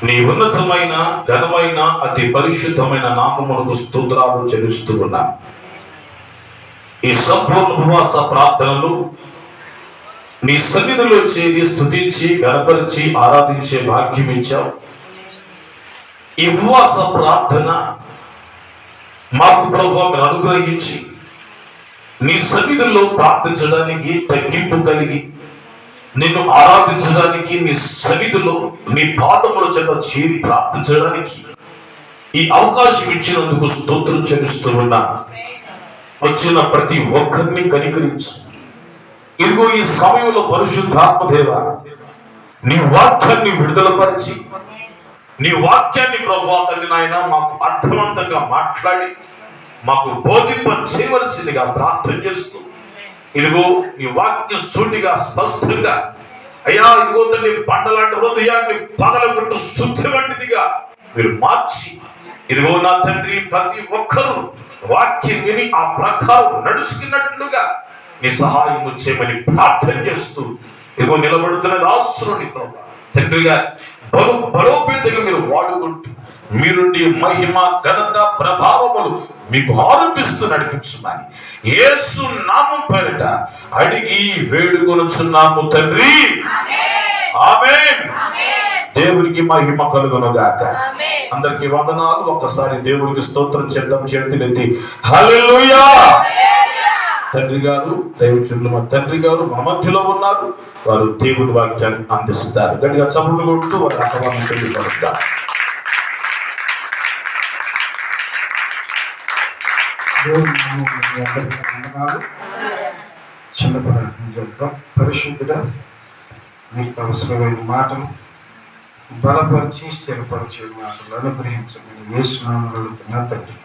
నీ ఉన్నతమైన ఘనమైన అతి పరిశుద్ధమైన నామమునకు స్తోత్రాలు చెల్లిస్తూ ఉన్నా. ఈ సంపూర్ణ ఉపవాస ప్రార్థనలు నీ సన్నిధిలో చేరి స్తుతించి గణపరిచి ఆరాధించే భాగ్యం ఇచ్చావు. ఈ ఉపవాస ప్రార్థన మాకు ప్రభువా మీరు అనుగ్రహించి నీ సన్నిధిలో ప్రార్థించడానికి తగ్గింపు కలిగి నిన్ను ఆరాధించడానికి నీ సన్నిధిలో నీ పాదముల చేత చేరి ప్రార్థించడానికి ఈ అవకాశం ఇచ్చినందుకు స్తోత్రం చెల్లిస్తూ ఉన్నా. వచ్చిన ప్రతి ఒక్కరిని కనికరించు. ఇదిగో ఈ సమయంలో పరిశుద్ధాత్మదేవ నీ వాక్యాన్ని విడుదలపరిచి నీ వాక్యాన్ని ప్రభువా తండ్రి నాయన మాకు అర్థవంతంగా మాట్లాడి మాకు బోధింప చేయవలసిందిగా ప్రార్థన చేస్తూ, ఇదిగో ఈ వాక్య సూటిగా స్పష్టంగా అయ్యా ఇదిగో తండ్రి బండలాంటి హృదయాన్ని పగలగొట్టు శుద్ధి వంటిదిగా మీరు మార్చి, ఇదిగో నా తండ్రి ప్రతి ఒక్కరూ వాక్యం విని ఆ ప్రకారం నడుచుకున్నట్లుగా నీ సహాయం చేయమని ప్రార్థన చేస్తూ, ఇదిగో నిలబడుతున్న దాసుని ప్రభు తండ్రిగా బలోపేతగా మీరు వాడుకుంటూ మీరుండి మహిమ ఘనత ప్రభావములు మీకు ఆరోపిస్తూ నడిపించుమని యేసు నామం పేరిట అడిగి వేడుకొనుచున్నాము తండ్రి, ఆమేన్. దేవునికి మహిమ కలుగును గాక. అందరికి వందనాలు. ఒక్కసారి దేవునికి స్తోత్రం చేద్దాం. చేతులెత్తి హల్లెలూయా. తండ్రి గారు దైవజనులు మా తండ్రి గారు మన మధ్యలో ఉన్నారు. వారు దేవుడి వాక్యాన్ని అందిస్తారు. గట్టిగా చప్పులు కొడుతూ వారి అక్కవారిని తెలియపడతారు. చిన్న ప్రయత్నం చేద్దాం. పరిశుద్ధుడా, మీకు అవసరమైన మాటలు బలపరిచి స్థిరపరిచే మాటలు అనుగ్రహించమని యేసు నామములో అడుగుతున్నా తండ్రి.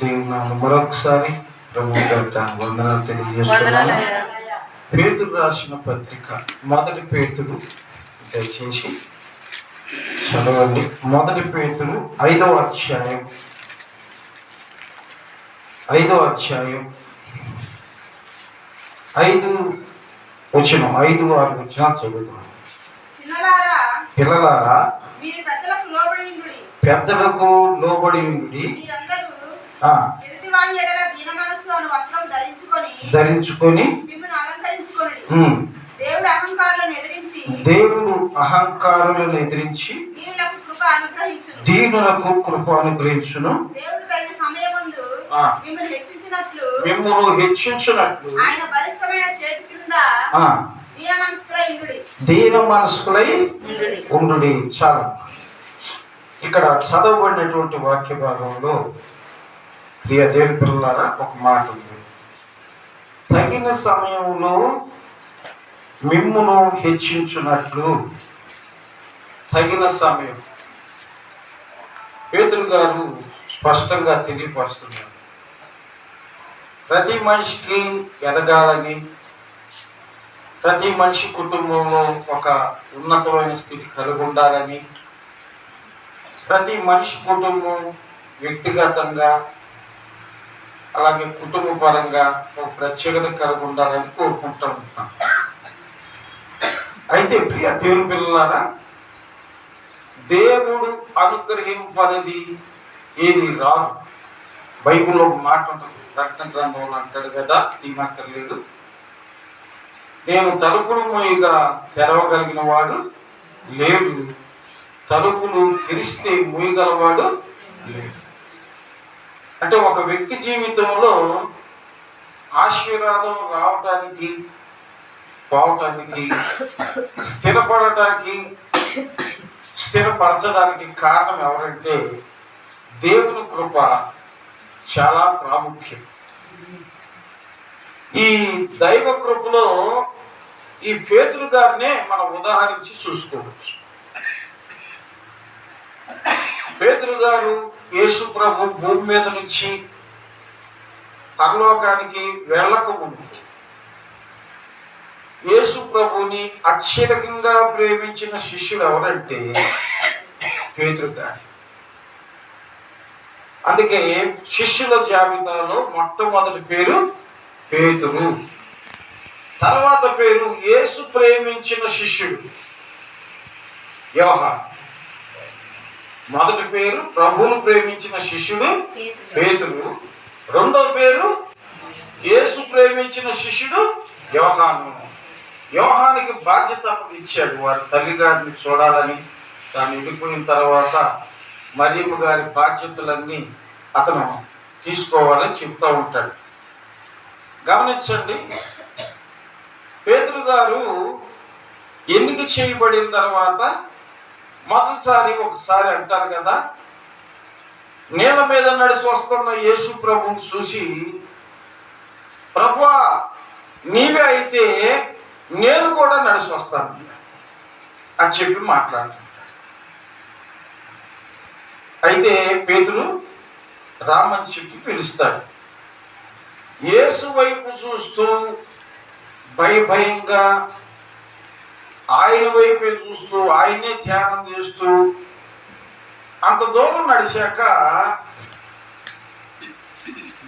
దేవుని నామములో మరొకసారి ప్రభు గారి వందనాలు తెలియజేస్తున్నాను. పేతురు రాసిన పత్రిక 1 పేతురు దయచేసి చదవండి. 1 పేతురు 5వ అధ్యాయం 5వ అధ్యాయం 5-6 వచనాలు చదువుతాం. పిల్లలారా పెద్దలకు లోబడి ఉండి ధరించుకొని దేవుడు అహంకారులను ఎదిరించి దీనులకు కృప అనుగ్రహించును. మిమ్మును హెచ్చించినట్లు దీన మనస్కులై ఉండుడి. చాలా ఇక్కడ చదవబడినటువంటి వాక్య భాగంలో ప్రియ దేవుని పిల్లలారా ఒక మాట ఉంది. తగిన సమయంలో మిమ్మును హెచ్చించున్నట్లు. తగిన సమయం పేతురు గారు స్పష్టంగా తెలియపరుస్తున్నారు. ప్రతి మనిషికి ఎదగాలని, ప్రతి మనిషి కుటుంబంలో ఒక ఉన్నతమైన స్థితి కలిగి ఉండాలని, ప్రతి మనిషి కుటుంబం వ్యక్తిగతంగా అలాగే కుటుంబ పరంగా ఒక ప్రత్యేకత కలిగి ఉండాలని కోరుకుంటూ ఉంటాం. అయితే ప్రియ దేవుని పిల్లలారా, దేవుడు అనుగ్రహింపనేది ఏది రాదు. బైబిల్లో ఒక మాట ఉంటుంది, రక్త గ్రంథంలో అంటాడు కదా, తీనక్కర్లేదు. నేను తలుపులు మూయగా తెరవగలిగిన వాడు లేడు, తలుపులు తెరిస్తే మూయగలవాడు లేడు. అంటే ఒక వ్యక్తి జీవితంలో ఆశీర్వాదం రావటానికి, పోవటానికి, స్థిరపడటానికి, స్థిరపరచడానికి కారణం ఎవరంటే దేవుని కృప చాలా ప్రాముఖ్యం. ఈ దైవ కృపలో ఈ పేతురు గారినే మనం ఉదాహరించి చూసుకోవచ్చు. పేతురు గారు యేసు ప్రభు భూమి మీద నుంచి పరలోకానికి వెళ్ళక ముందు యేసు ప్రభుని అత్యధికంగా ప్రేమించిన శిష్యుడు ఎవరంటే పేతురు గారు. అందుకే శిష్యుల జాబితాలో మొట్టమొదటి పేరు పేతురు, తర్వాత పేరు యేసు ప్రేమించిన శిష్యుడు. యోహాను. మొదటి పేరు ప్రభువును ప్రేమించిన శిష్యుడు పేతురు. రెండో పేరు యేసు ప్రేమించిన శిష్యుడు యోహాను. యోహానికి బాధ్యత ఇచ్చాడు, వారి తల్లి గారిని చూడాలని. తాను వెళ్ళిపోయిన తర్వాత మరియమ్మ గారి బాధ్యతలన్నీ అతను తీసుకోవాలని చెప్తూ ఉంటాడు. గమనించండి, పేతురు గారు ఎన్నిక చేయబడిన తర్వాత ఒకసారి అంటారు కదా, నీళ్ళ మీద నడిచి వస్తున్న యేసు ప్రభువుని చూసి, ప్రభువా నీవే అయితే నేను కూడా నడిచి వస్తాను అని చెప్పి మాట్లాడుతుంటాడు. అయితే పేతురు రామని చెప్పి పిలుస్తాడు. యేసు వైపు చూస్తూ భయంగా ఆయన వైపే చూస్తూ ఆయనే ధ్యానం చేస్తూ అంత దూరం నడిచాక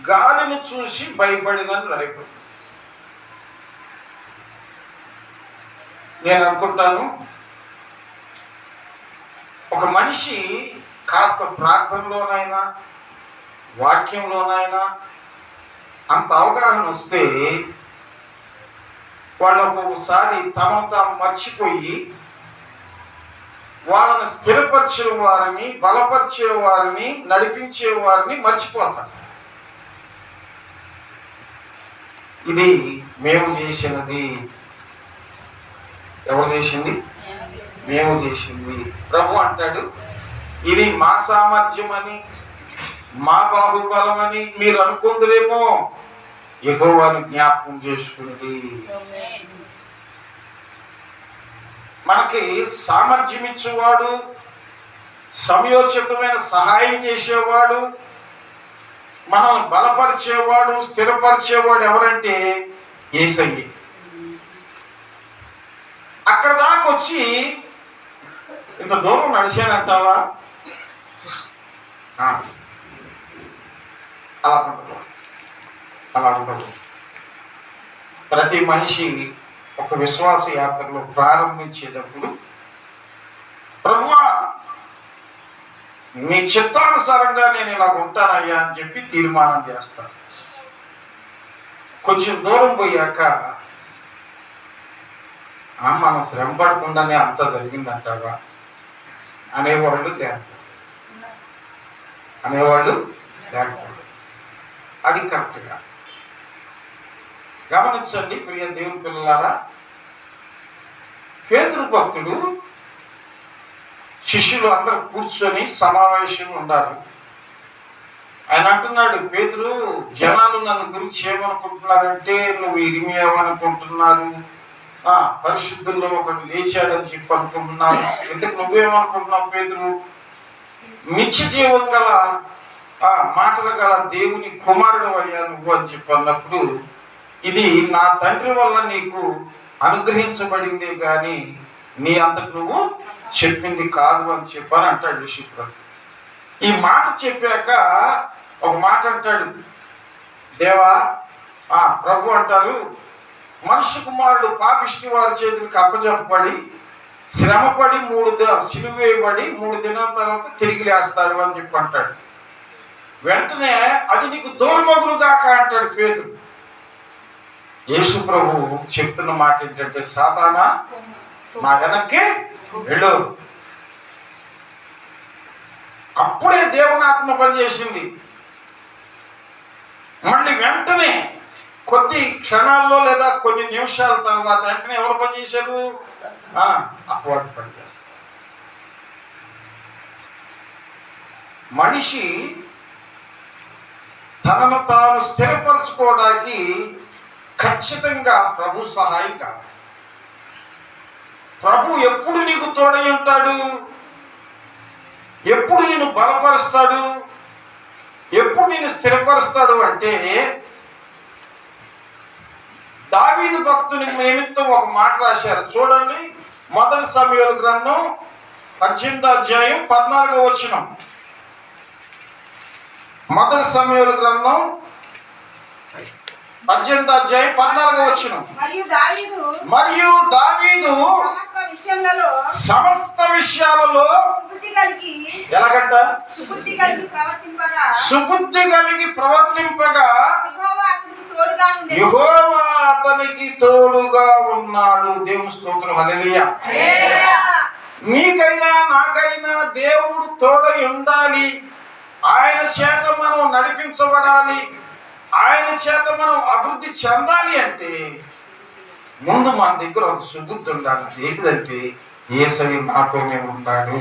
గాలిని చూసి భయపడినని రాయబడి. నేను అనుకుంటాను, ఒక మనిషి కాస్త ప్రార్థనలోనైనా వాక్యంలోనైనా అంత అవగాహన వస్తే వాళ్ళు ఒక్కొక్కసారి తమను తాము మర్చిపోయి వాళ్ళని స్థిరపరిచే వారిని, బలపరిచే వారిని, నడిపించే వారిని మర్చిపోతారు. ఇది మేము చేసినది. ఎవరు చేసింది? మేము చేసింది. ప్రభు అంటాడు, ఇది మా సామర్థ్యం అని, మా బాహుబలం అని మీరు అనుకుందరేమో, యెహోవాను జ్ఞాపకం చేసుకుని. మనకి సామర్థ్యం ఇచ్చేవాడు, సమయోచితమైన సహాయం చేసేవాడు, మనం బలపరిచేవాడు, స్థిరపరిచేవాడు ఎవరంటే యేసయ్యే. అక్కడ దాకా వచ్చి ఇంత దూరం నడిచానంటావా? అలా ఉండదు. ప్రతి మనిషి ఒక విశ్వాస యాత్రలో ప్రారంభించేటప్పుడు, ప్రభువా నీ చిత్తానుసారంగా నేను ఇలా ఉంటానయ్యా అని చెప్పి తీర్మానం చేస్తాను. కొంచెం దూరం పోయాక మనం శ్రమ పడకుండానే అంతా జరిగిందంటావా అనేవాళ్ళు లేకపోతే అది కరెక్ట్గా. గమనించండి ప్రియ దేవుని పిల్లలారా, పేతురు భక్తుడు శిష్యులు అందరూ కూర్చొని సమావేశంగా ఉన్నారు. ఆయన అంటున్నాడు, పేతురు జనాలు నన్ను గురించి ఏమనుకుంటున్నారంటే నువ్వు ఇరిమియావనుకుంటున్నారు, పరిశుద్ధుల్లో ఒకడు లేచాడని చెప్పి అనుకుంటున్నాను. ఎందుకు నువ్వేమనుకుంటున్నావు పేతురు? నిత్య జీవం గల మాటలు గల దేవుని కుమారుడు అయ్యా నువ్వు అని చెప్పి అన్నప్పుడు, ఇది నా తండ్రి వల్ల నీకు అనుగ్రహించబడిందే కానీ నీ అంతటి నువ్వు చెప్పింది కాదు అని చెప్పని అంటాడు యేసుప్రభు. ఈ మాట చెప్పాక ఒక మాట అంటాడు, దేవా ప్రభు అంటారు, మనుష్య కుమారుడు పాపిష్టి వారి చేతులకు అప్పచెప్పబడి శ్రమపడి సిలువ వేయబడి 3 దినాల తర్వాత తిరిగి లేస్తాడు అని చెప్పి అంటాడు. వెంటనే అది నీకు దూరమగును గాక అంటాడు పేతురు. యేసు ప్రభు చెప్తున్న మాట ఏంటంటే, సాతానా నా వెనక్కి వెళ్ళు. అప్పుడే దేవునాత్మ పనిచేసింది. మళ్ళీ వెంటనే కొద్ది క్షణాల్లో లేదా కొన్ని నిమిషాల తర్వాత వెంటనే ఎవరు పనిచేశారు? అపవాది పనిచేస్తారు. మనిషి తనను తాను స్థిరపరచుకోవడానికి ఖచ్చితంగా ప్రభు సహాయం కావాలి. ప్రభు ఎప్పుడు నీకు తోడై ఉంటాడు, ఎప్పుడు నిన్ను బలపరుస్తాడు, ఎప్పుడు నిన్ను స్థిరపరుస్తాడు అంటే, దావీదు భక్తుని నిమిత్తం ఒక మాట రాశారు చూడండి. 1 సమూయేలు గ్రంథం 18వ అధ్యాయం 14వ వచనం. 1 సమూయేలు గ్రంథం 18వ అధ్యాయం 14వ వచనం. మరియు దావీదు సమస్త విషయాలలో ఎలాగంట సుబుద్ధి కలిగి ప్రవర్తింపగా యెహోవా అతనికి తోడుగా ఉన్నాడు. దేవుని స్తోత్రం, హల్లెలూయా. నీకైనా నాకైనా దేవుడు తోడై ఉండాలి. ఆయన చేత మనం నడిపించబడాలి, ఆయన చేత మనం అభివృద్ధి చెందాలి అంటే ముందు మన దగ్గర ఒక సుబుద్ధి ఉండాలి. అది ఏంటిదంటే యేసయ్య నాతోనే ఉన్నాడు.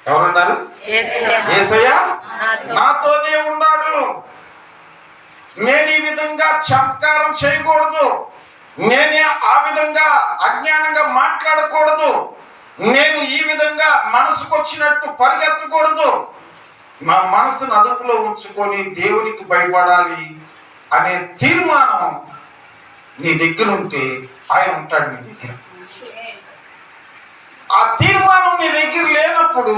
ఎవరున్నారు? యేసయ్య నాతోనే ఉన్నాడు. నేను ఈ విధంగా చమత్కారం చేయకూడదు, నేనే ఆ విధంగా అజ్ఞానంగా మాట్లాడకూడదు, నేను ఈ విధంగా మనసుకు వచ్చినట్టు పరిగెత్తకూడదు. నా మనసును అదుపులో ఉంచుకొని దేవునికి భయపడాలి అనే తీర్మానం నీ దగ్గర ఉంటే ఆయన ఉంటాడు నీ దగ్గర. ఆ తీర్మానం నీ దగ్గర లేనప్పుడు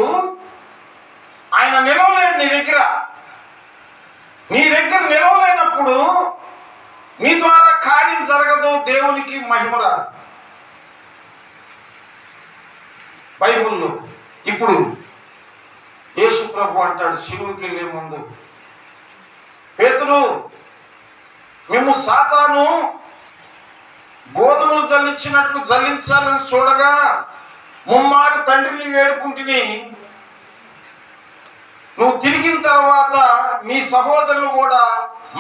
ఆయన నిలవలేడు నీ దగ్గర. నీ దగ్గర నిలవలేనప్పుడు నీ ద్వారా కార్యం జరగదు, దేవునికి మహిమ రాదు. బైబిల్లో ఇప్పుడు యేసు ప్రభు అంటాడు శిలువకి వెళ్ళే ముందు, పేతురు మేము సాతాను గోధుమలు జల్లించినట్లు జల్లించాలని చూడగా ముమ్మారు తండ్రిని వేడుకుంటుని, నువ్వు తిరిగిన తర్వాత నీ సహోదరులు కూడా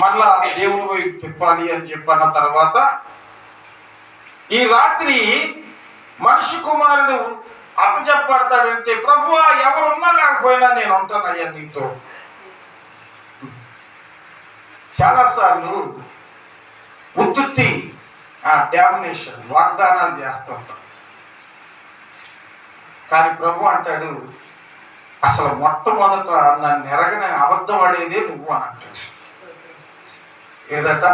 మళ్ళా దేవుని వైపు తిప్పాలి అని చెప్పన్న తర్వాత ఈ రాత్రి మనిషి కుమారుడు అప్పచెప్పబడతాడంటే, ప్రభువా ఎవరున్నా లేకపోయినా నేను ఉంటానయ్యా నీతో. చాలాసార్లు ఉత్తుత్తి డామినేషన్ వాగ్దానాలు చేస్తూ ఉంటాం. కానీ ప్రభు అంటాడు అసలు మొట్టమొదట నన్ను ఎరగని అబద్ధం ఆడేదే నువ్వు అని అంటాడు. ఏదట?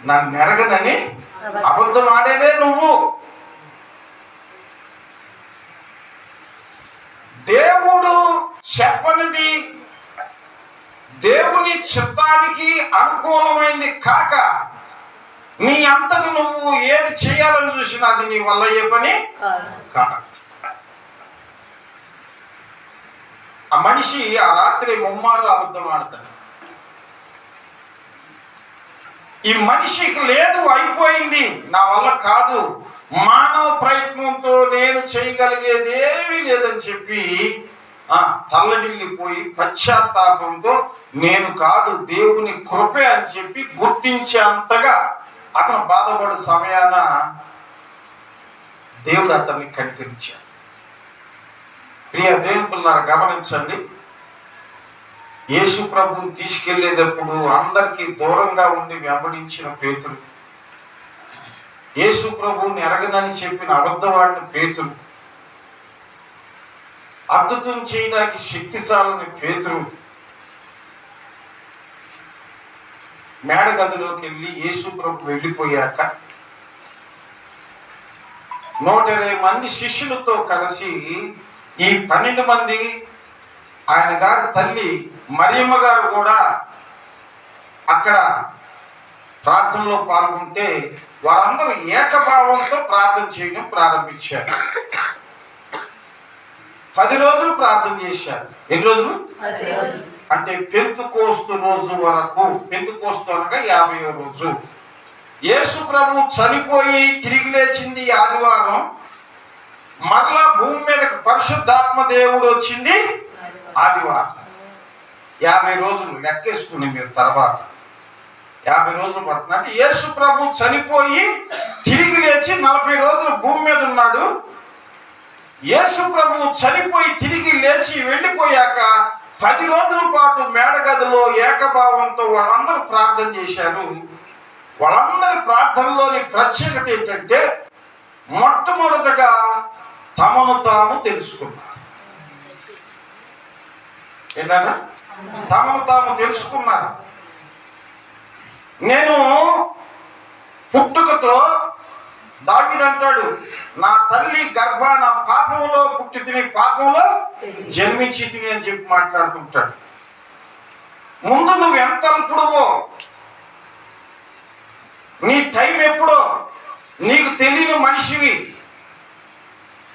నన్ను ఎరగనని అబద్ధం ఆడేదే నువ్వు. దేవుడు చెప్పనిది దేవుని చిత్తానికి అనుకూలమైంది కాక నీ అంతట నువ్వు ఏది చేయాలని చూసినా అది నీ వల్ల ఏ పని కాదు. ఆ మనిషి ఆ రాత్రి ముమ్మారు అబద్ధం ఆడతాడు. ఈ మనిషికి లేదు, అయిపోయింది, నా వల్ల కాదు, మానవ ప్రయత్నంతో నేను చేయగలిగేది ఏమీ లేదని చెప్పి తల్లడిల్లిపోయి పశ్చాత్తాపంతో నేను కాదు దేవుని కృపే అని చెప్పి గుర్తించేంతగా అతను బాధపడే సమయాన దేవుడు అతన్ని కనికరించాడు. ప్రియ దేవుని పిల్లలారా గమనించండి, యేసు ప్రభువుని తీసుకెళ్లేటప్పుడు అందరికీ దూరంగా ఉండి వెంబడించిన పేతురు, యేసు ప్రభువుని ఎరగనని చెప్పిన అబద్ధవాడిని పేతురు, అద్భుతం చేయడానికి శక్తిశాలని పేతురు మేడ గదిలోకి వెళ్ళి యేసు ప్రభు వెళ్ళిపోయాక 120 మంది శిష్యులతో కలిసి ఈ 12 మంది ఆయన గారి తల్లి మరియమ్మ గారు కూడా అక్కడ ప్రార్థనలో పాల్గొంటే వారందరూ ఏకభావంతో ప్రార్థన చేయడం ప్రారంభించారు. 10 రోజులు ప్రార్థన చేశారు. ఎన్ని రోజులు? అంటే పెంతుకోస్తు రోజు వరకు. పెంతుకోస్తు అనగా 50వ రోజు. యేసు ప్రభు చనిపోయి తిరిగి లేచింది ఆదివారం, మరలా భూమి మీదకి పరిశుద్ధాత్మ దేవుడు వచ్చింది ఆదివారం. 50 రోజులు లెక్కేసుకుని మీరు తర్వాత 50 రోజులు పడుతుంది. అంటే యేసు ప్రభు చనిపోయి తిరిగి లేచి 40 రోజులు భూమి మీద ఉన్నాడు. యేసు ప్రభు చనిపోయి తిరిగి లేచి వెళ్ళిపోయాక 10 రోజుల పాటు మేడగదిలో ఏకభావంతో వాళ్ళందరూ ప్రార్థన చేశారు. వాళ్ళందరి ప్రార్థనలోని ప్రత్యేకత ఏంటంటే మొట్టమొదటగా తమను తాము తెలుసుకున్నారు. ఏంటంటే తమను తాము తెలుసుకున్నారు. నేను పుట్టుకతో దావీదంటాడు, నా తల్లి గర్భాన పాపంలో పుట్టి తిని పాపంలో జన్మించి తిని అని చెప్పి మాట్లాడుతుంటాడు. ముందు నువ్వు ఎంత అల్పుడువో, నీ టైం ఎప్పుడో నీకు తెలియని మనిషివి.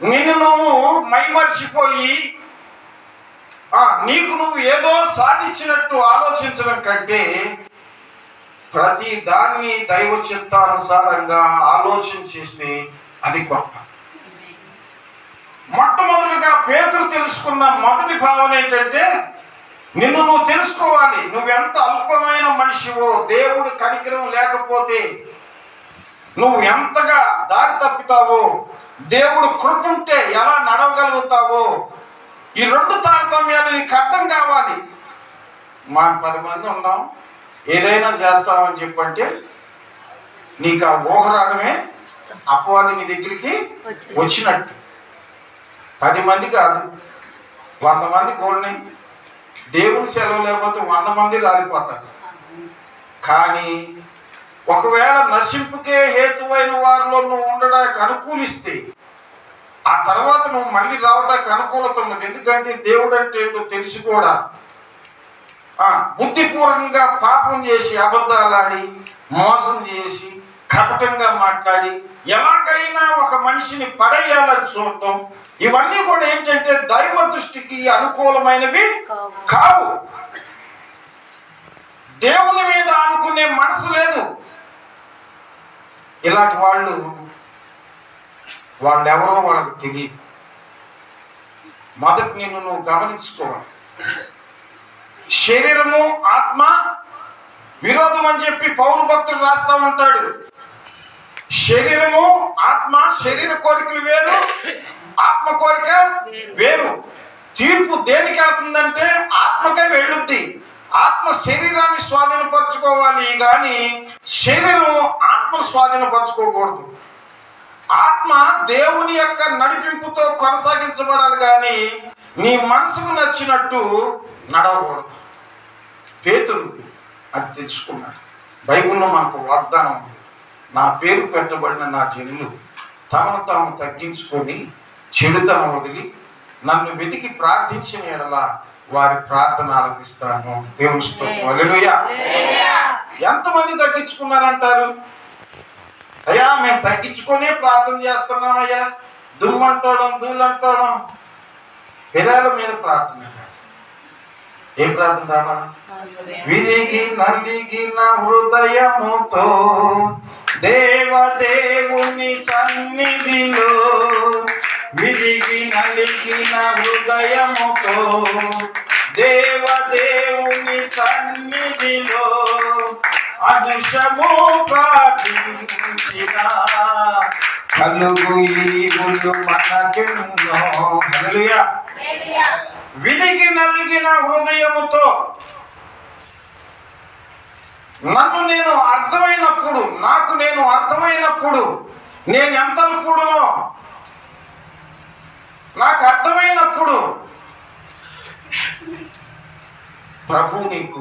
నిన్ను నువ్వు మైమర్చిపోయి నీకు నువ్వు ఏదో సాధించినట్టు ఆలోచించడం కంటే ప్రతి దాన్ని దైవ చిత్తానుసారంగా ఆలోచన చేస్తే అది గొప్ప. మొట్టమొదటిగా పేతురు తెలుసుకున్న మొదటి భావన ఏంటంటే, నిన్ను నువ్వు తెలుసుకోవాలి. నువ్వెంత అల్పమైన మనిషివో, దేవుడు కనికరం లేకపోతే నువ్వు ఎంతగా దారి తప్పుతావో, దేవుడు కృపుంటే ఎలా నడవగలుగుతావో, ఈ రెండు తారతమ్యాలు నీకు అర్థం కావాలి. మనం 10 మంది ఉన్నాం, ఏదైనా చేస్తామని చెప్పంటే నీకు ఆ ఊహ రావడమే అపవాది నీ దగ్గరికి వచ్చినట్టు. 10 మంది కాదు, 100 మంది కూడని దేవుని సెలవు లేకపోతే 100 మంది రాలిపోతారు. కానీ ఒకవేళ నశింపుకే హేతువైన వారిలో నువ్వు ఉండడానికి అనుకూలిస్తే ఆ తర్వాత నువ్వు మళ్ళీ రావడానికి అనుకూలత ఉన్నది. ఎందుకంటే దేవుడు అంటే ఏంటో తెలిసి కూడా బుద్ధిపూర్వకంగా పాపం చేసి, అబద్ధాలాడి, మోసం చేసి, కపటంగా మాట్లాడి ఎలాగైనా ఒక మనిషిని పడేయాలని చూడటం, ఇవన్నీ కూడా ఏంటంటే దైవ దృష్టికి అనుకూలమైనవి కావు. దేవుని మీద అనుకునే మనసు లేదు. ఇలాంటి వాళ్ళెవరో వాళ్ళకి తెలియదు. మొదటి నిన్ను నువ్వు గమనించుకోవాలి. శరీరము ఆత్మ విరోధం అని చెప్పి పౌలు భక్తుడు రాస్తా ఉంటాడు. శరీరము ఆత్మ, శరీర కోరికలు వేరు, ఆత్మ కోరిక వేరు. తీర్పు దేనికి వెళ్తుందంటే ఆత్మకే వెళ్ళుద్ది. ఆత్మ శరీరాన్ని స్వాధీనపరచుకోవాలి కానీ శరీరం ఆత్మను స్వాధీనపరచుకోకూడదు. ఆత్మ దేవుని యొక్క నడిపింపుతో కొనసాగించబడాలి కానీ నీ మనసుకు నచ్చినట్టు నడవకూడదు. పేతురు అది తెచ్చుకున్నాడు. బైబిల్లో మనకు వాగ్దానం ఉంది, నా పేరు పెట్టబడిన నా జనులు తమను తాము తగ్గించుకొని చెడుతనం వదిలి నన్ను వెతికి ప్రార్థించిన ఎడల వారి ప్రార్థన ఆలకిస్తాను. దేవుని స్తోత్రం. హల్లెలూయా. ఎంతమంది తగ్గించుకున్నారంటారు? అయ్యా మేము తగ్గించుకొని ప్రార్థన చేస్తున్నాం అయ్యా. దుమ్మంటోడం, దూలంటోడం, పెదాల మీద ప్రార్థన కాదు. ఏ ప్రార్థన రావాలా? విరిగి నలిగిన హృదయముతో దేవదేవుని సన్నిధిలో, విరిగి నలిగిన హృదయముతో దేవదేవుని సన్నిధిలో అనుషము ప్రార్థించిన కలుగు ఈవులు మనకెన్నో. హల్లెలూయా. విరిగి నలిగిన హృదయముతో, నన్ను నేను అర్థమైనప్పుడు, నాకు నేను అర్థమైనప్పుడు, నేను ఎంత అల్పుడునో నాకు అర్థమైనప్పుడు ప్రభు నీకు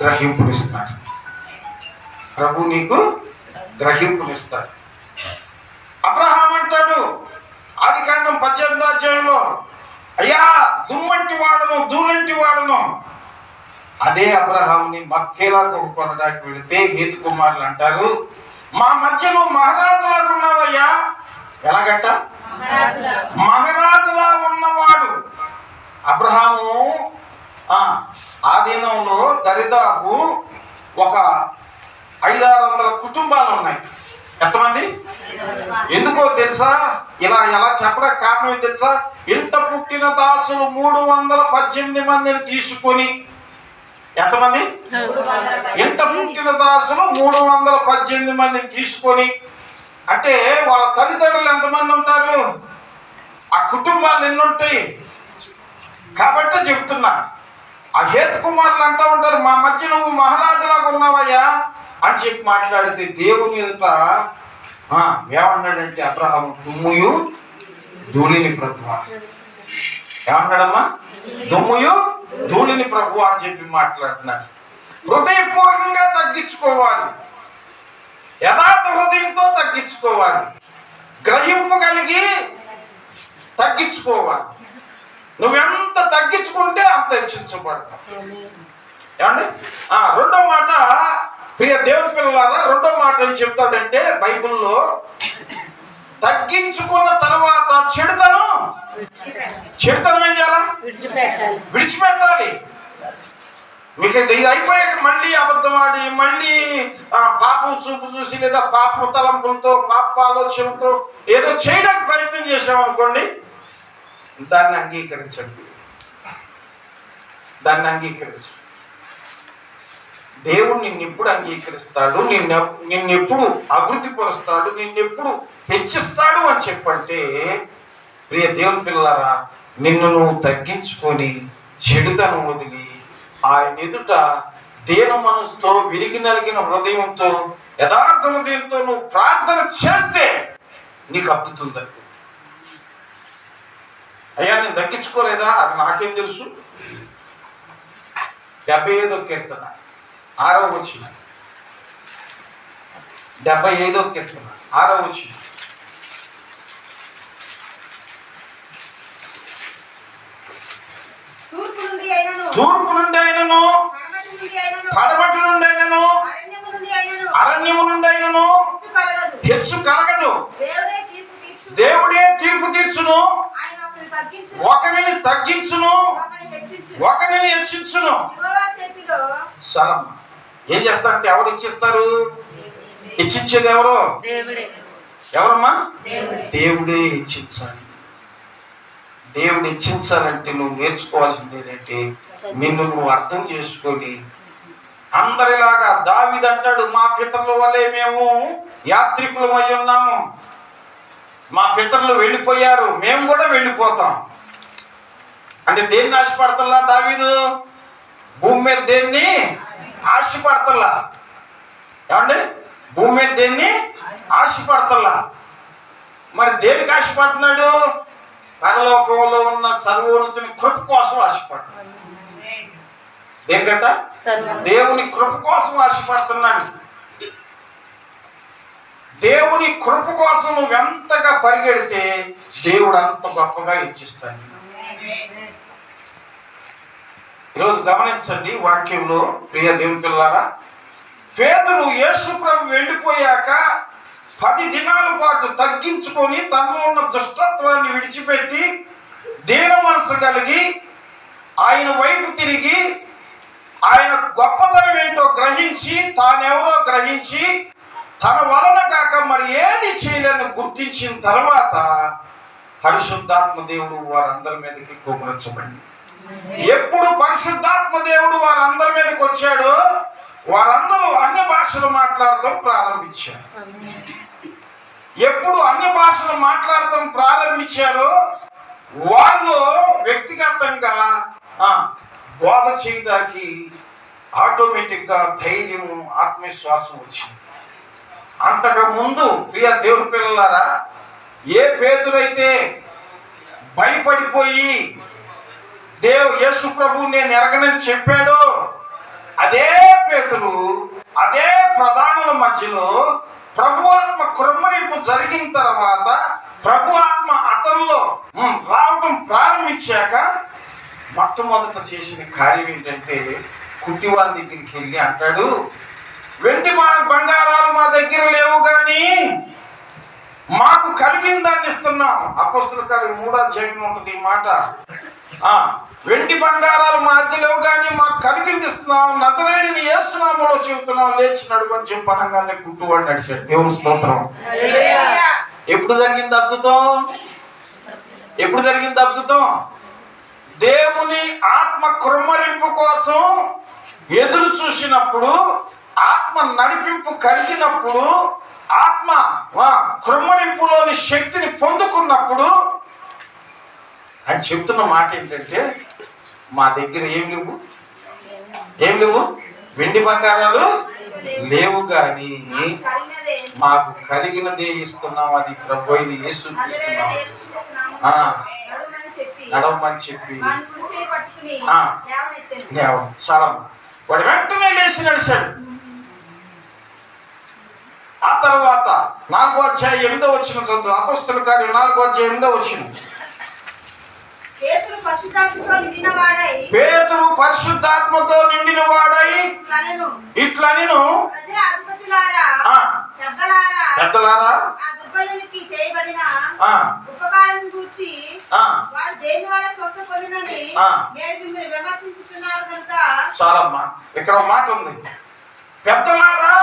గ్రహింపునిస్తాడు. ప్రభు నీకు గ్రహింపునిస్తాడు. అబ్రహాం అంటాడు ఆదికాండం 18వ అధ్యాయంలో, అయ్యా దుమ్మంటి వాడను, ధూళంటి వాడను. అదే అబ్రహాంని మక్కేలా కొనడానికి వెళితే హేతు కుమారులు అంటారు, మా మధ్యలో మహారాజులాగా ఉన్నావయ్యా. ఎలాగంట? మహారాజులా ఉన్నవాడు. అబ్రహాము ఆధీనంలో దరిదాపు ఒక 500-600 కుటుంబాలు ఉన్నాయి. ఎంతమంది? ఎందుకో తెలుసా? ఎలా చెప్పడానికి కారణం ఏంటి తెలుసా? ఇంట పుట్టిన దాసులు 318 మందిని తీసుకొని, ఎంతమంది? ఇంట పుట్టిన దాసులు 318 మందిని తీసుకొని, అంటే వాళ్ళ తల్లిదండ్రులు ఎంతమంది ఉంటారు, ఆ కుటుంబాలు ఎన్ని ఉంటాయి. కాబట్టి చెబుతున్నా, ఆ హేతు కుమారులు అంటూ ఉంటారు, మా మధ్య నువ్వు మహారాజులాగా ఉన్నావయ్యా అని చెప్పి మాట్లాడితే దేవుని ఎదుట ఏమన్నాడంటే అబ్రహాము, దుమ్ముయు ధూళిని ప్రభువా. ఏమన్నాడమ్మా? దుమ్ముయు ధూళిని ప్రభువా అని చెప్పి మాట్లాడుతున్నాడు. హృదయపూర్వకంగా తగ్గించుకోవాలి, యథార్థ హృదయంతో తగ్గించుకోవాలి, గ్రహింపు కలిగి తగ్గించుకోవాలి. నువ్వెంత తగ్గించుకుంటే అంత హెచ్చించబడతావు. ఏమండి? రెండో మాట, ప్రియ దేవుని పిల్లలారా, రెండో మాట ఏం చెప్తాడంటే బైబిల్లో తగ్గించుకున్న తర్వాత చెడుతనం ఏం చేయాలా? విడిచిపెట్టాలి. మీకు ఇది అయిపోయాక మళ్ళీ అబద్ధం ఆడి, మళ్ళీ పాపం చూపు చూసి లేదా పాప తలంపులతో పాప ఆలోచనతో ఏదో చేయడానికి ప్రయత్నం చేసామనుకోండి, దాన్ని అంగీకరించండి. దేవుడు నిన్నెప్పుడు అంగీకరిస్తాడు, నిన్నెప్పుడు అభివృద్ధి పరుస్తాడు, నిన్నెప్పుడు హెచ్చిస్తాడు అని చెప్పంటే, ప్రియ దేవుని పిల్లలారా, నిన్ను నువ్వు తగ్గించుకొని చెడుతనం వదిలి ఆయన ఎదుట దీన మనసుతో విరిగి నలిగిన హృదయంతో యథార్థ హృదయంతో నువ్వు ప్రార్థన చేస్తే నీకు అద్భుతుంది. అయ్యా నేను తగ్గించుకోలేదా? అది నాకేం తెలుసు. 75వ కీర్తన 6వ వచనం. 75వ కీర్తన 6వ వచనం. తూర్పు నుండి అయినను, పడమటి నుండి అయినను, అరణ్యము నుండి అయినను హెచ్చు కలగదు. దేవుడే తీర్పు తీర్చును, ఒకరిని తగ్గించును, ఒకరిని హెచ్చించును. సలం ఏం చేస్తారంటే, ఎవరు ఇచ్చిస్తారు? ఇచ్చిచ్చేది ఎవరు? ఎవరమ్మా? దేవుడే ఇచ్చించాలి. దేవుడు ఇచ్చించాలంటే నువ్వు నేర్చుకోవాల్సింది ఏంటంటే, నిన్ను నువ్వు అర్థం చేసుకొని అందరిలాగా దావీదు అంటాడు, మా పితరుల వల్లే మేము యాత్రికులమై ఉన్నాము, మా పితరులు వెళ్ళిపోయారు, మేము కూడా వెళ్ళిపోతాం. అంటే దేన్ని ఆశపడతల్లా దావీదు? భూమి మీద దేన్ని ఆశపడతల్లా? ఏమండి? భూమి మీద దేన్ని ఆశపడతల్లా? మరి దేనికి ఆశపడుతున్నాడు? పరలోకంలో ఉన్న సర్వోన్నతుని కృప కోసం ఆశపడుతున్నాడు. దేనికంట? దేవుని కృప కోసం ఆశపడుతున్నాడు. దేవుని కృప కోసం నువ్వు ఎంతగా పరిగెడితే దేవుడు అంత గొప్పగా ఇచ్చిస్తాడు. ఈరోజు గమనించండి వాక్యంలో, ప్రియ దేవుని పిల్లారా, పేతురు యేసు ప్రభు వెళ్ళిపోయాక 10 దినాల పాటు తగ్గించుకొని తనలో ఉన్న దుష్టత్వాన్ని విడిచిపెట్టి దీన మనసు కలిగి ఆయన వైపు తిరిగి ఆయన గొప్పతనం ఏంటో గ్రహించి, తానెవరో గ్రహించి, తన వలన కాక మరి ఏది చేయలేని గుర్తించిన తర్వాత పరిశుద్ధాత్మ దేవుడు వారందరి మీదకి కుమ్మరించబడింది. ఎప్పుడు పరిశుద్ధాత్మ దేవుడు వారందరి మీదకి వచ్చాడో వారందరూ అన్య భాషలు మాట్లాడటం ప్రారంభించారు. ఎప్పుడు అన్య భాషలు మాట్లాడటం ప్రారంభించారో వాళ్ళు వ్యక్తిగతంగా బోధ చేయడానికి ఆటోమేటిక్గా ధైర్యము, ఆత్మవిశ్వాసం వచ్చింది. అంతకు ముందు ప్రియ దేవుని పిల్లలారా, ఏ పేతురైతే భయపడిపోయి యేసు ప్రభు నేను ఎరగనని చెప్పాడో అదే పేతురు, అదే ప్రధానుల మధ్యలో ప్రభు ఆత్మ కృమ్మరింపు జరిగిన తర్వాత ప్రభు ఆత్మ అతనిలో రావటం ప్రారంభించాక మొట్టమొదట చేసిన కార్యం ఏంటంటే, కుట్టివాని దగ్గరికి వెళ్ళి అంటాడు, వెండి బంగారాలు మా దగ్గర లేవు కానీ మాకు కలిగిన దాన్ని ఇస్తున్నాం. అపోస్తలుల కార్యం 3వ అధ్యాయం ఉంటుంది ఈ మాట. వెండి బంగారాలు మా దగ్గర లేవు కానీ మాకు కలిగింది ఇస్తున్నాం, నజరేయుడైన యేసు నామములో చెబుతున్నాం, లేచి నడువు అని చెప్పి అనగానే కుట్టువాడు నడిచాడు. దేవుని స్తోత్రం. ఎప్పుడు జరిగింది అద్భుతం? ఎప్పుడు జరిగింది అద్భుతం? దేవుని ఆత్మ కృమ్మరింపు కోసం ఎదురు చూసినప్పుడు, ఆత్మ నడిపింపు కలిగినప్పుడు, ఆత్మ కృమ్మరింపులోని శక్తిని పొందుకున్నప్పుడు ఆయన చెప్తున్న మాట ఏంటంటే, మా దగ్గర ఏం లేవు, వెండి బంగారాలు లేవు కానీ మాకు కలిగినదే ఇస్తున్నాం, అది ప్రభు అయిన యేసు ఇస్తున్నాం, నడవమని చెప్పి చాలా వాడు వెంటనే లేచి నడిచాడు. ఆ తర్వాత 4వ అధ్యాయం 8వ వచనం చదువు. అపోస్తలుల కార్యం 4వ అధ్యాయం 8వ వచనం. పేతురు పరిశుద్ధాత్మతో నిండిన వాడై ఇట్లనెను, పెద్దలారా ఒకరికి చేయబడిన ఆ, ఉపకారం గూర్చి ఆ, వాడు దేని ద్వారా స్వస్థ పొందినని ఆ. నేడు మిమ్మల్ని విమర్శించుతున్నారు కనుక చాలమ్మా. ఇక్కడ ఒక మాట ఉంది, పెద్దలారా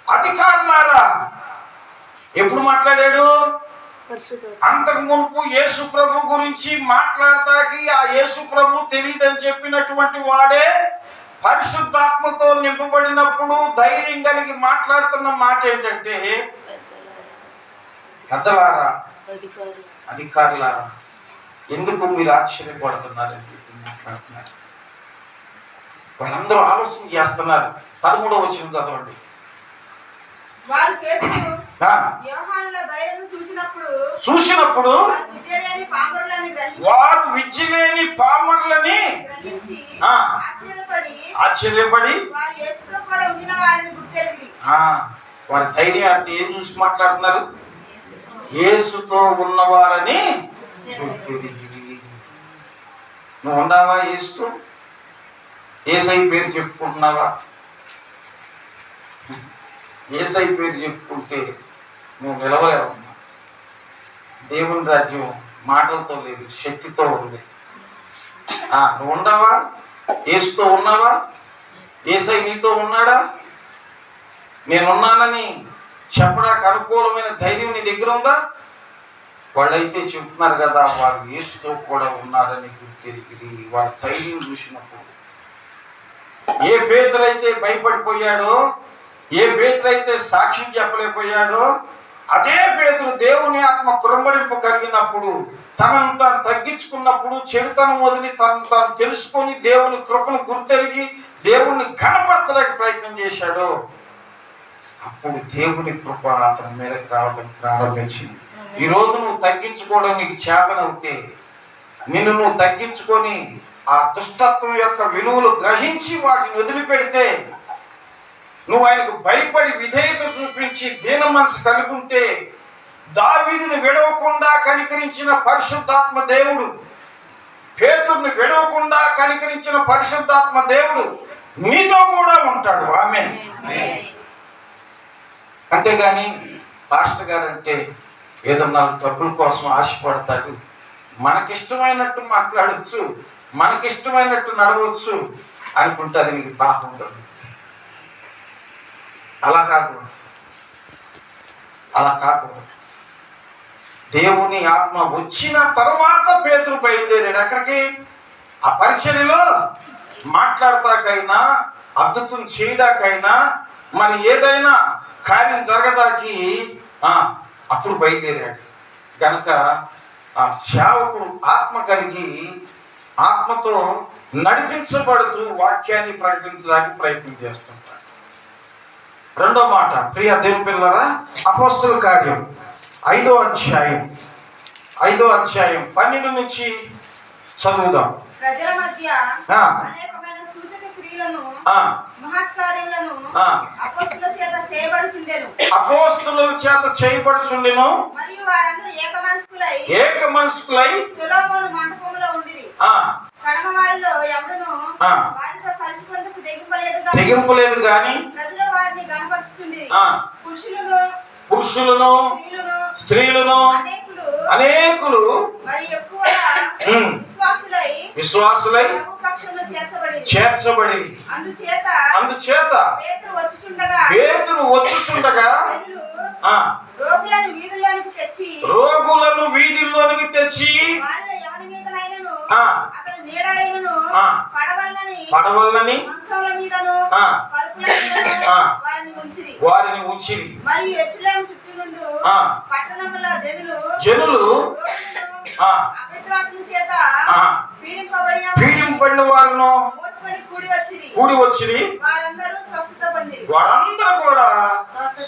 అధికారులారా. ఎప్పుడు మాట్లాడాడు? అంతకు మునుపు యేసు ప్రభు గురించి మాట్లాడతాకి ఆ యేసు ప్రభు తెలియదని చెప్పినటువంటి వాడే పరిశుద్ధాత్మతో నింపబడినప్పుడు ధైర్యం కలిగి మాట్లాడుతున్న మాట ఏంటంటే, పెద్దలారా అధికారులారా ఎందుకు మీరు ఆశ్చర్యపడుతున్నారని చెప్పి మాట్లాడుతున్నారు. వాళ్ళందరూ ఆలోచన చేస్తున్నారు. 13వ వచనం చదవండి. వారు పేతురు ఆ, యోహానుల ధైర్యం చూసినప్పుడు చూసినప్పుడు వారు విద్య లేని పామరులని వారు విద్యలేని పామర్లని గ్రహించి ఆ. ఆశ్చర్యపడి వారు యేసుతో కూడా ఉండిన వారిని గుర్తెరిగి వారి ధైర్యాన్ని ఏం చూసి మాట్లాడుతున్నారు? యేసుతో ఉన్నవారని గుర్తెరిగి. నువ్వు ఉన్నావా యేసుతో? యేసై పేరు చెప్పుకుంటున్నావా? యేసై పేరు చెప్పుకుంటే నువ్వు నిలవలేవు. దేవుని రాజ్యం మాటలతో లేదు, శక్తితో ఉంది. నువ్వు ఉన్నావా? యేసుతో ఉన్నావా? యేసై నీతో ఉన్నాడా? నేనున్నానని చెప్పడానికి అనుకూలమైన ధైర్యం నీ దగ్గర ఉందా? వాళ్ళైతే చెప్తున్నారు కదా, వారు యేసుతో కూడా ఉన్నారని గుర్తిరిగి వాళ్ళ ధైర్యం చూసినప్పుడు. ఏ పేతురైతే భయపడిపోయాడో, ఏ పేతురైతే సాక్ష్యం చెప్పలేకపోయాడో, అదే పేతురు దేవుని ఆత్మ కృంభరింపు కలిగినప్పుడు, తనను తాను తగ్గించుకున్నప్పుడు, చెడుతనం వదిలి తనను తాను తెలుసుకొని దేవుని కృపను గుర్తెరిగి దేవుణ్ణి ఘనపరచడానికి ప్రయత్నం చేశాడో, అప్పుడు దేవుని కృప అతని మీదకి రావడం ప్రారంభించింది. ఈ రోజు నువ్వు తగ్గించుకోవడం నీకు చేతనవుతే, నిన్ను నువ్వు తగ్గించుకొని ఆ దుష్టత్వం యొక్క విలువలు గ్రహించి వాటిని వదిలిపెడితే, నువ్వు ఆయనకు భయపడి విధేయత చూపించి దీన మనసు కలిగి ఉంటే, దావీదుని విడవకుండా కనికరించిన పరిశుద్ధాత్మ దేవుడు, పేతురుని విడవకుండా కనికరించిన పరిశుద్ధాత్మ దేవుడు నీతో కూడా ఉంటాడు. ఆమేన్. అంతేగాని పాస్టర్ గారు అంటే ఏదో 4 డబ్బుల కోసం ఆశపడతాడు, మనకిష్టమైనట్టు మాట్లాడచ్చు, మనకిష్టమైనట్టు నడవచ్చు అనుకుంటే అది నీకు పాపం తగ్గుతుంది. అలా కాకూడదు, అలా కాకూడదు. దేవుని ఆత్మ వచ్చిన తర్వాత పేతురు బయలుదేరాడు. ఎక్కడికి? ఆ పరిచర్యలో మాట్లాడతాకైనా, అద్భుతం చేయడాకైనా, మరి ఏదైనా కార్యం జరగడానికి అప్పుడు బయలుదేరాడు. కనుక ఆ సేవకుడు ఆత్మ కలిగి ఆత్మతో నడిపించబడుతూ వాక్యాన్ని ప్రకటించడానికి ప్రయత్నం చేస్తుంటాడు. రెండో మాట, ప్రియ దేవుని పిల్లరా, అపోస్తలుల కార్యం 5వ అధ్యాయం 12 నుంచి చదువుదాం. ప్రజల మధ్య ఆ. అనేకమైన సూచక క్రియలను ఆ. మహత్కార్యములను ఆ. అపోస్తలుల చేత చేయబడుచుండెను. అపోస్తలుల చేత చేయబడుచుండెను. మరియు వారందరూ ఏక మనస్కులై సొలొమోను మంటపములో ఉండిరి. కడమ వారిలో ఎవడును వారితో కలిసికొనుటకు తెగింపలేదు గాని ప్రజలు వారిని గణపరచుచుండిరి. పురుషులను స్త్రీలను అనేకులు మరి ఎక్కువగా విశ్వాసులై చేర్చబడి. అందుచేత పేతురు వచ్చుచుండగా రోగులను వీధుల్లోనికి తెచ్చి పడవల్లని వారిని ఉంచిరి. జనులు పీడింపబడిన వారును కూడి వచ్చిరి. వారందరూ కూడా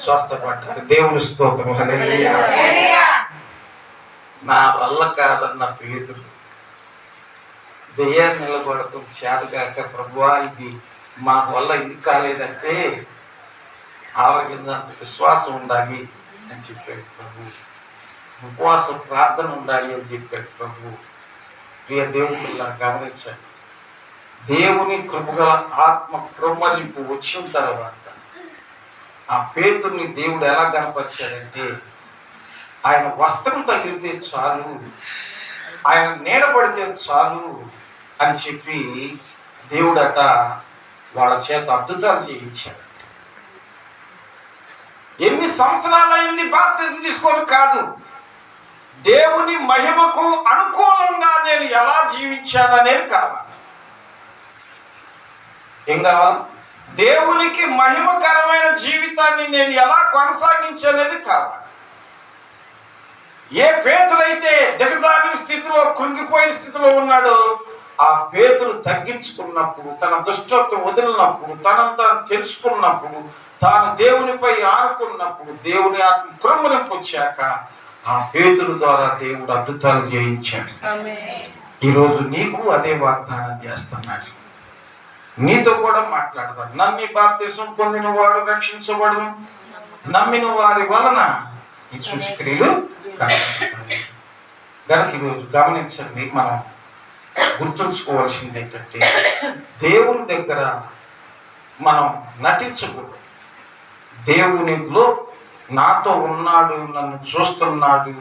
స్వస్థపడ్డారు. దేవుని స్తోత్రం. హల్లెలూయా. నా వల్ల కాదన్న పేతురు దెయ్యాన్ని నిలబడటం చేతగాక, ప్రభువా ఇది మా వల్ల ఎందుకు కాలేదంటే ఆరోగ్యంత విశ్వాసం ఉండాలి అని చెప్పాడు ప్రభు. ఉపవాస ప్రార్థన ఉండాలి అని చెప్పాడు ప్రభు. ప్రియ దేవుళ్ళ గమనించండి, దేవుని కృపగల ఆత్మ కృమ్మలింపు వచ్చిన తర్వాత ఆ పేతుర్ని దేవుడు ఎలా కనపరిచాడంటే, ఆయన వస్త్రం తగిలితే చాలు, ఆయన నీడబడితే చాలు అని చెప్పి దేవుడట వాళ్ళ చేత అద్భుతాలు చేయించాడు. ఎన్ని సంవత్సరాలు అయింది బాప్తిజం తీసుకొని కాదు, దేవుని మహిమకు అనుకూలంగా నేను ఎలా జీవించాననేది కావాలి. ఏం కావాలి? దేవునికి మహిమకరమైన జీవితాన్ని నేను ఎలా కొనసాగించనేది కావాలి. ఏ పేతులైతే దిగజారిన స్థితిలో, కృంగిపోయిన స్థితిలో ఉన్నాడో, ఆ పేతులు తగ్గించుకున్నప్పుడు, తన దుష్టత్వం వదిలినప్పుడు, తనను తాను తెలుసుకున్నప్పుడు, తాను దేవునిపై ఆనుకున్నప్పుడు, దేవుని ఆత్మ కృంగనింపు వచ్చాక ఆ పేతుల ద్వారా దేవుడు అద్భుతాలు చేయించాడు. ఈరోజు నీకు అదే వాగ్దానం చేస్తున్నాడు. నీతో కూడా మాట్లాడతాడు. నమ్మి బాప్తిసం పొందిన వాడు రక్షించబడు, నమ్మిన వారి వలన ఈ సూచక్రియలు కనబడతాయి. కనుక ఈరోజు గమనించండి, మనం గుర్తుంచుకోవాల్సింది ఏంటంటే దేవుని దగ్గర మనం నటించకూడదు. దేవునిలో నాతో ఉన్నాడు, నన్ను చూస్తున్నాడు,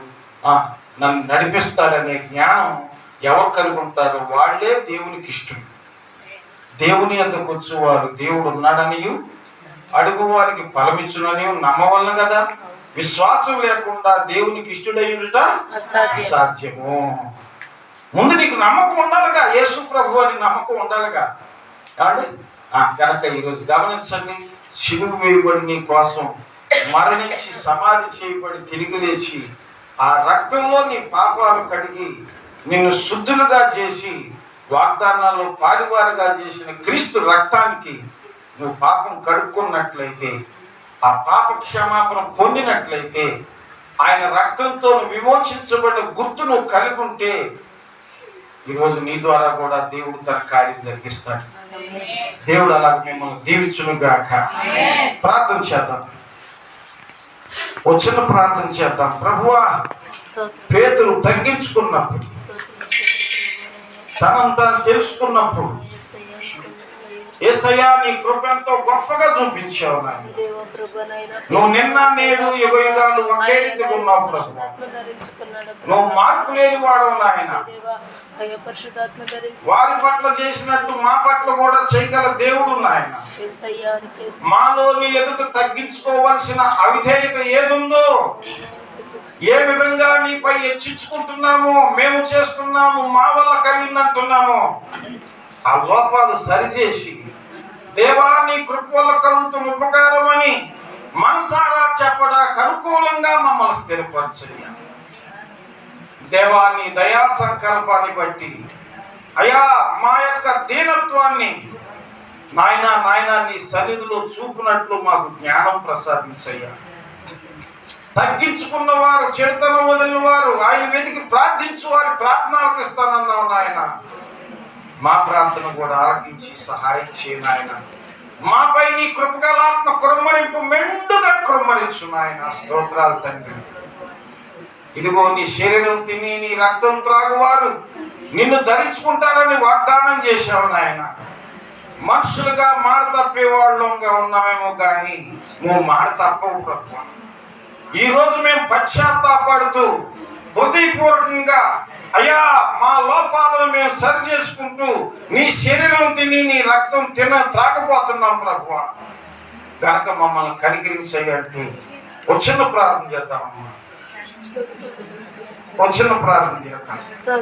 నన్ను నడిపిస్తాడనే జ్ఞానం ఎవరు కలిగి ఉంటారో వాళ్ళే దేవునికి ఇష్టం. దేవుని యొద్దకు వచ్చేవారు దేవుడు ఉన్నాడనియు అడుగు వారికి ఫలమిచ్చునని నమ్మవలను కదా. విశ్వాసం లేకుండా దేవునికి ఇష్టడయ్యుట అసాధ్యము. ముందు నీకు నమ్మకం ఉండాలిగా, యేసు ప్రభు అని నమ్మకం ఉండాలిగా. ఏమండి? కనుక ఈరోజు గమనించండి, సిలువ వేయబడి నీ కోసం మరణించి సమాధి చేయబడి తిరిగి లేచి ఆ రక్తంలో నీ పాపాలు కడిగి నిన్ను శుద్ధులుగా చేసి వాగ్దానాల్లో పాలివారుగా చేసిన క్రీస్తు రక్తానికి నువ్వు పాపం కడుక్కున్నట్లయితే, ఆ పాప క్షమాపణ పొందినట్లయితే, ఆయన రక్తంతో విమోచించబడిన గుర్తు నువ్వు కలిగి ఉంటే ఈరోజు నీ ద్వారా కూడా దేవుడు తన కార్యం జరిగిస్తాడు. దేవుడు అలాగ మిమ్మల్ని దీవించునుగాక. ప్రార్థన చేద్దాం, వచ్చిన ప్రార్థన చేద్దాం. ప్రభువా, పేతురు తగ్గించుకున్నప్పుడు, తనను తాను తెలుసుకున్నప్పుడు, యేసయ్యా నీ కృప ఎంతో గొప్పగా చూపించావు నాయన. నువ్వు నిన్న నేడు యుగ యుగాలు ఒకే రీతిగా ఉన్నావు ప్రభు. నువ్వు మార్పు లేని వాడవు నాయన. వారి పట్ల చేసినట్టు మా పట్ల కూడా చేయగల దేవుడు నాయన. మాలో నీ ఎదుట తగ్గించుకోవలసిన అవిధేయత ఏదుందో, ఏ విధంగా నీపై హెచ్చించుకుంటున్నామో, మేము చేస్తున్నాము, మా వల్ల కలిగిందంటున్నామో, ఆ లోపాలు సరిచేసి దేవా నీ కృప వల్ల కలుగుతున్న ఉపకారం అని మనసారా చెప్పడానికి అనుకూలంగా మమ్మల్ని స్థిరపరచయ్య. దేవా నీ దయా సంకల్పాన్ని బట్టి అయా మా యొక్క దీనత్వాన్ని నాయన నీ సన్నిధిలో చూపినట్లు మాకు జ్ఞానం ప్రసాదించయ్యా. తగ్గించుకున్న వారు, చెడుతనం వదిలిన వారు, ఆయన వెతికి ప్రార్థించు వారి ప్రార్థనలకు ఇస్తానన్నావు నాయన. మా ప్రార్థన కూడా ఆలకించి సహాయం చేయ నాయన. మాపై నీ కృపగలాత్మ కృమ్మరింపు మెండుగా కృమ్మరించు నాయన. స్తోత్రాలు తండ్రి. ఇదిగో నీ శరీరం తిని నీ రక్తం త్రాగువారు నిన్ను ధరించుకుంటారని వాగ్దానం చేశావు నాయన. మనుషులుగా మాట తప్పేవాళ్ళంగా ఉన్నామేమో కానీ నువ్వు మాట తప్పవు ప్రభు. ఈరోజు మేము పశ్చాత్తాపడుతూ హృదయపూర్వకంగా అయ్యా మా లోపాలను మేము సరి చేసుకుంటూ నీ శరీరం తిని నీ రక్తం త్రాగబోతున్నాం ప్రభు. గనక మమ్మల్ని కనికరించయ్యంటూ వచ్చిన ప్రార్థన చేద్దామమ్మా, వచ్చిన ప్రార్థన చేద్దాం.